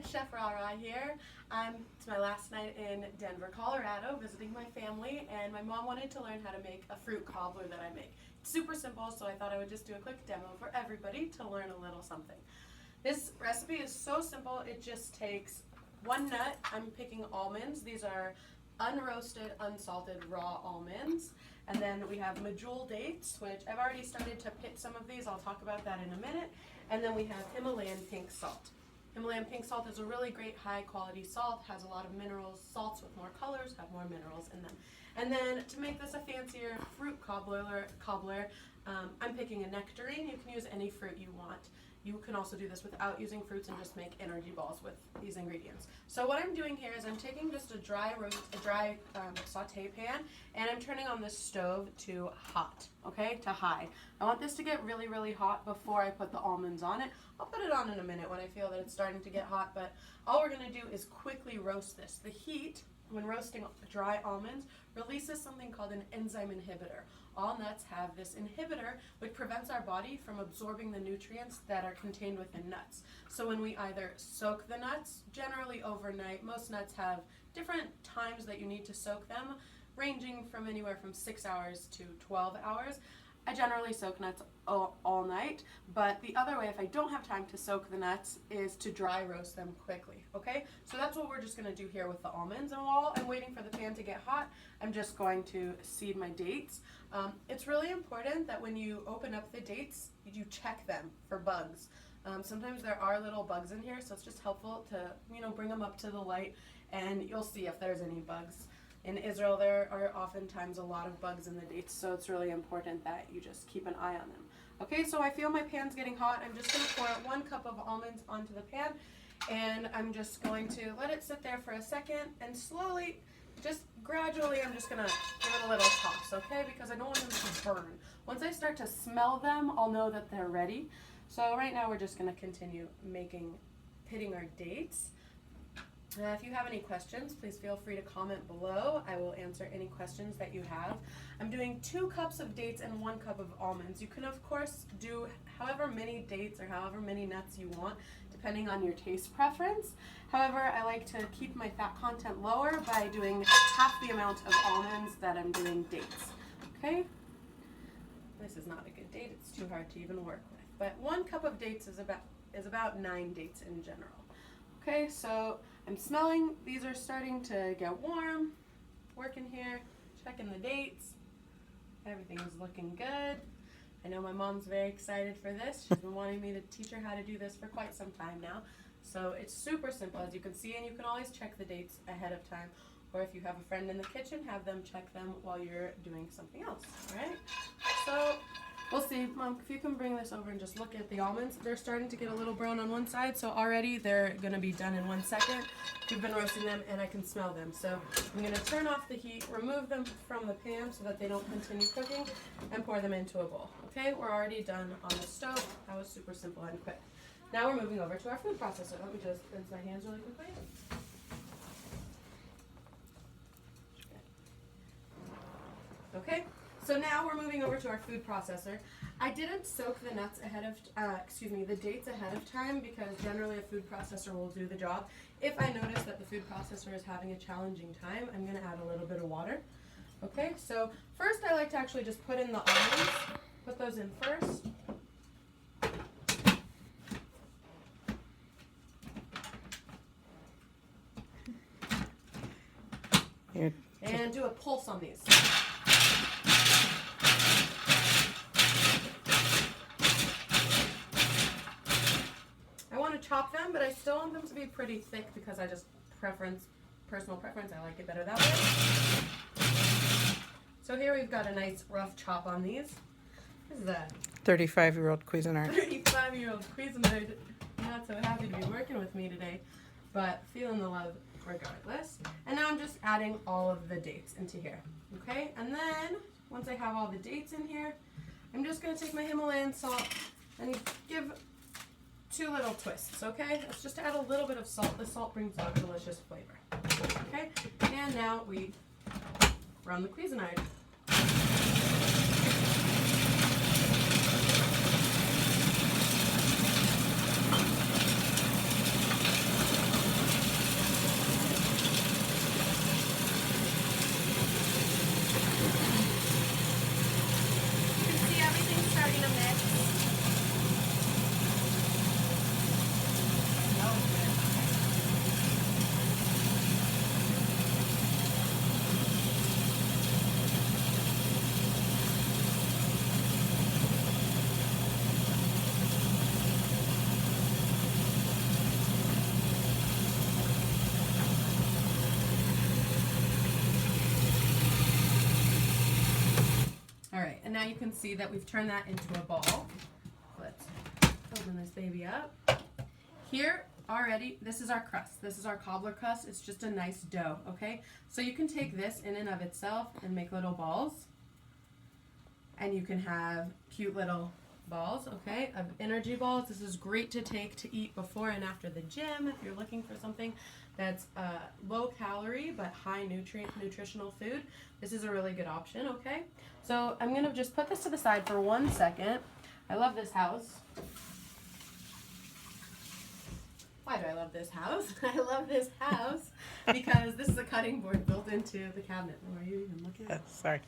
it's Chef Rara here. It's my last night in Denver, Colorado, visiting my family, and my mom wanted to learn how to make a fruit cobbler that I make. It's super simple, so I thought I would just do a quick demo for everybody to learn a little something. This recipe is so simple, it just takes one nut. I'm picking almonds. These are unroasted, unsalted, raw almonds. And then we have medjool dates, which I've already started to pick some of these. I'll talk about that in a minute. And then we have Himalayan pink salt. Himalayan pink salt is a really great high quality salt, has a lot of minerals. Salts with more colors have more minerals in them. And then to make this a fancier fruit cobbler, I'm picking a nectarine. You can use any fruit you want. You can also do this without using fruits and just make energy balls with these ingredients. So what I'm doing here is I'm taking just a dry saute pan, and I'm turning on the stove to hot, okay, to high. I want this to get really, really hot before I put the almonds on it. I'll put it on in a minute when I feel that it's starting to get hot, but all we're gonna do is quickly roast this. The heat, when roasting dry almonds, releases something called an enzyme inhibitor. All nuts have this inhibitor, which prevents our body from absorbing the nutrients that are contained within nuts. So when we either soak the nuts, generally overnight, most nuts have different times that you need to soak them, ranging from anywhere from 6 hours to 12 hours. I generally soak nuts all night, but the other way, if I don't have time to soak the nuts, is to dry roast them quickly, okay? So that's what we're just gonna do here with the almonds. And while I'm waiting for the pan to get hot, I'm just going to seed my dates. It's really important that when you open up the dates, you check them for bugs. Sometimes there are little bugs in here, so it's just helpful to, bring them up to the light, and you'll see if there's any bugs. In Israel, there are oftentimes a lot of bugs in the dates, so it's really important that you just keep an eye on them. Okay, so I feel my pan's getting hot. I'm just going to pour 1 cup of almonds onto the pan, and I'm just going to let it sit there for a second, and slowly, just gradually, I'm just going to give it a little toss, okay, because I don't want them to burn. Once I start to smell them, I'll know that they're ready. So right now, we're just going to continue pitting our dates. If you have any questions, please feel free to comment below. I will answer any questions that you have. I'm doing 2 cups of dates and 1 cup of almonds. You can, of course, do however many dates or however many nuts you want, depending on your taste preference. However, I like to keep my fat content lower by doing half the amount of almonds that I'm doing dates. Okay? This is not a good date. It's too hard to even work with. But 1 cup of dates is about 9 dates in general. Okay, so I'm smelling, these are starting to get warm. Working here, checking the dates. Everything is looking good. I know my mom's very excited for this. She's been wanting me to teach her how to do this for quite some time now. So it's super simple, as you can see, and you can always check the dates ahead of time. Or if you have a friend in the kitchen, have them check them while you're doing something else, all right? So we'll see. Mom, if you can bring this over and just look at the almonds. They're starting to get a little brown on one side, so already they're going to be done in 1 second. We've been roasting them, and I can smell them. So I'm going to turn off the heat, remove them from the pan so that they don't continue cooking, and pour them into a bowl. Okay, we're already done on the stove. That was super simple and quick. Now we're moving over to our food processor. Let me just rinse my hands really quickly. Okay, so now we're moving over to our food processor. I didn't soak the nuts the dates ahead of time, because generally a food processor will do the job. If I notice that the food processor is having a challenging time, I'm going to add a little bit of water. Okay, so first I like to actually just put in the almonds, put those in first. And do a pulse on these. I want to chop them, but I still want them to be pretty thick because I just personal preference, I like it better that way. So here we've got a nice rough chop on these. What is that? 35-year-old Cuisinart. 35-year-old Cuisinart. Not so happy to be working with me today, but feeling the love regardless. And now I'm just adding all of the dates into here. Okay, and then once I have all the dates in here, I'm just going to take my Himalayan salt and give 2 little twists, okay? It's just to add a little bit of salt. The salt brings out a delicious flavor. Okay, and now we run the Cuisinart. now you can see that we've turned that into a ball. Let's open this baby up. Here already, this is our crust. This is our cobbler crust. It's just a nice dough, okay? So you can take this in and of itself and make little balls. And you can have cute little balls, okay, of energy balls. This is great to take to eat before and after the gym if you're looking for something that's low calorie but high nutritional food. This is a really good option, okay? So I'm going to just put this to the side for 1 second. I love this house. Why do I love this house? I love this house because this is a cutting board built into the cabinet. Are you even looking at it? Sorry.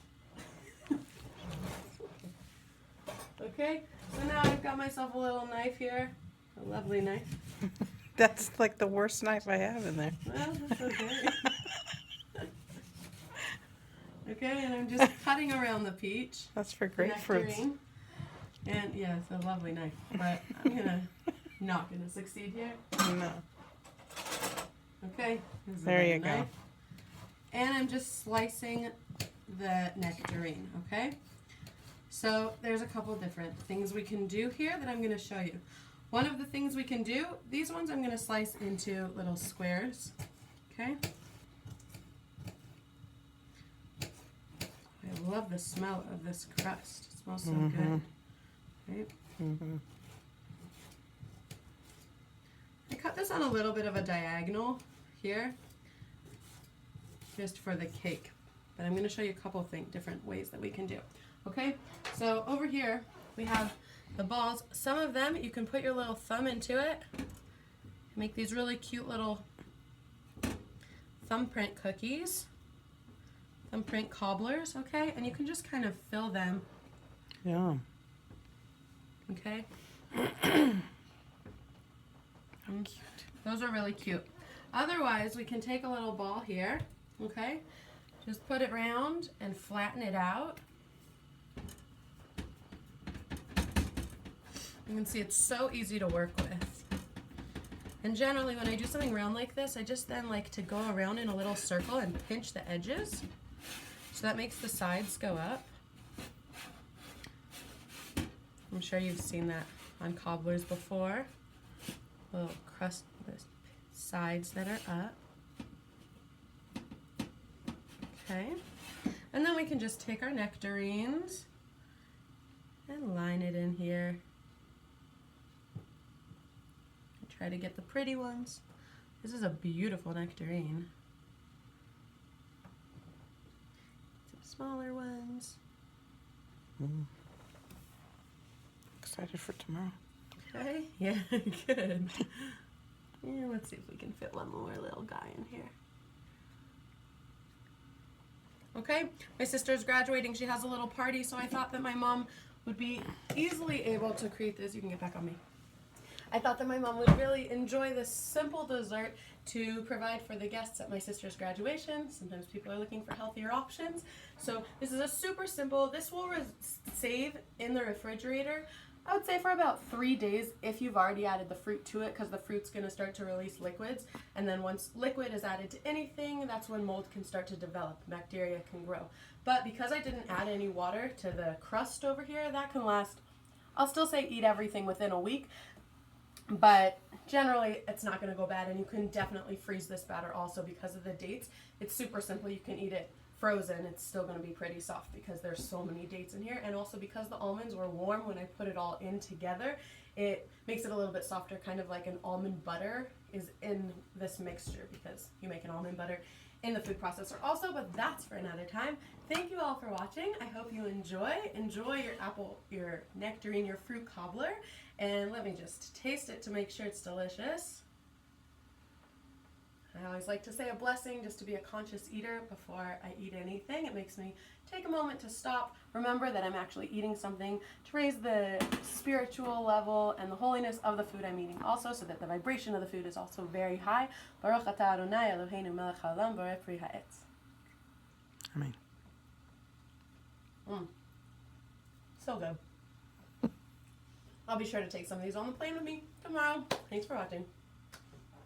Okay, so now I've got myself a little knife here. A lovely knife. That's like the worst knife I have in there. Well, that's okay. Okay, and I'm just cutting around the peach. That's for grapefruits. Nectarine. And yeah, it's a lovely knife. But I'm not gonna succeed here. No. Okay. There you go. And I'm just slicing the nectarine, okay? So there's a couple different things we can do here that I'm going to show you. One of the things we can do, these ones I'm going to slice into little squares, okay? I love the smell of this crust. It smells so good, right? I cut this on a little bit of a diagonal here, just for the cake. But I'm going to show you a couple of different ways that we can do. Okay, so over here we have the balls. Some of them you can put your little thumb into it. Make these really cute little thumbprint cookies, thumbprint cobblers, okay? And you can just kind of fill them. Yeah. Okay. Those are really cute. Otherwise, we can take a little ball here, okay? Just put it round and flatten it out. You can see it's so easy to work with. And generally when I do something round like this, I just then like to go around in a little circle and pinch the edges. So that makes the sides go up. I'm sure you've seen that on cobblers before. Little crust, the sides that are up. Okay. And then we can just take our nectarines and line it in here. Try to get the pretty ones. This is a beautiful nectarine. Some smaller ones. Excited for tomorrow. Okay, yeah, good. Yeah, let's see if we can fit one more little guy in here. Okay, my sister's graduating. She has a little party, so I thought that my mom would be easily able to create this. You can get back on me. I thought that my mom would really enjoy this simple dessert to provide for the guests at my sister's graduation. Sometimes people are looking for healthier options. So this is a super simple, this will save in the refrigerator, I would say for about 3 days if you've already added the fruit to it, because the fruit's going to start to release liquids. And then once liquid is added to anything, that's when mold can start to develop. Bacteria can grow. But because I didn't add any water to the crust over here, that can last, I'll still say eat everything within a week. But generally, it's not going to go bad, and you can definitely freeze this batter also because of the dates. It's super simple. You can eat it frozen. It's still going to be pretty soft because there's so many dates in here, and also because the almonds were warm when I put it all in together, it makes it a little bit softer, kind of like an almond butter is in this mixture, because you make an almond butter in the food processor also, but that's for another time. Thank you all for watching. I hope you enjoy your apple, your nectarine, your fruit cobbler. And let me just taste it to make sure it's delicious. I always like to say a blessing just to be a conscious eater before I eat anything. It makes me take a moment to stop, remember that I'm actually eating something, to raise the spiritual level and the holiness of the food I'm eating also, so that the vibration of the food is also very high. Baruch atah Adonai Eloheinu melech haolam borei pri ha'etz. Amen. So good. I'll be sure to take some of these on the plane with me tomorrow. Thanks for watching.